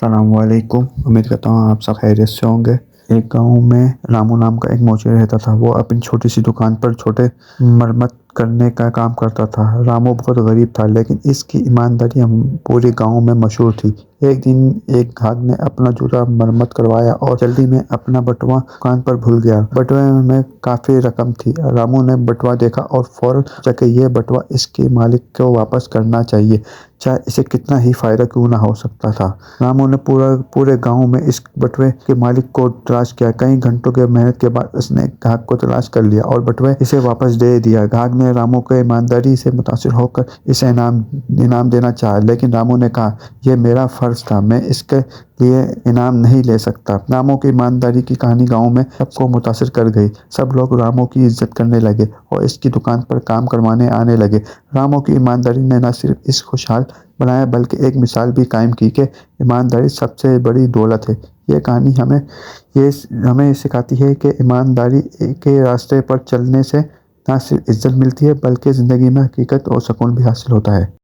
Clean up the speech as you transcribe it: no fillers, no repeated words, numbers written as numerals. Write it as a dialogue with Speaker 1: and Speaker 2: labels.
Speaker 1: अस्सलामुअलैकुम। उम्मीद करता हूँ आप सब खैरियत से होंगे। एक गांव में रामू नाम का एक मोची रहता था। वो अपनी छोटी सी दुकान पर छोटे मरम्मत करने का काम करता था। रामू बहुत गरीब था, लेकिन इसकी ईमानदारी हम पूरे गांव में मशहूर थी। एक दिन एक ग्राहक ने अपना जूता मरम्मत करवाया और जल्दी में अपना बटुआ दुकान पर भूल गया। बटुए में काफी रकम थी। रामू ने बटुआ देखा और फौरन सोचा कि यह बटुआ इसके मालिक को वापस करना चाहिए, चाहे इसे कितना ही फायदा क्यों ना हो सकता था। रामू ने पूरे गांव में इस बटुए के मालिक को तलाश किया। कई घंटों की मेहनत के बाद उसने ग्राहक को तलाश कर लिया और बटुए इसे वापस दे दिया। ग्राहक ने रामू को ईमानदारी से मुतासिर होकर इसे इनाम देना चाहा, लेकिन रामू ने कहा, यह मेरा फर्ज था, मैं इसके लिए इनाम नहीं ले सकता। रामू की ईमानदारी की कहानी गांव में सबको मुतासिर कर गई। सब लोग रामू की इज्जत करने लगे और इसकी दुकान पर काम करवाने आने लगे। रामू की ईमानदारी ने न सिर्फ इस खुशहाल बनाया, बल्कि एक मिसाल भी कायम की कि ईमानदारी सबसे बड़ी दौलत है। ये कहानी हमें सिखाती है कि ईमानदारी के रास्ते पर चलने से न सिर्फ इज्जत मिलती है, बल्कि ज़िंदगी में हकीकत और सुकून भी हासिल होता है।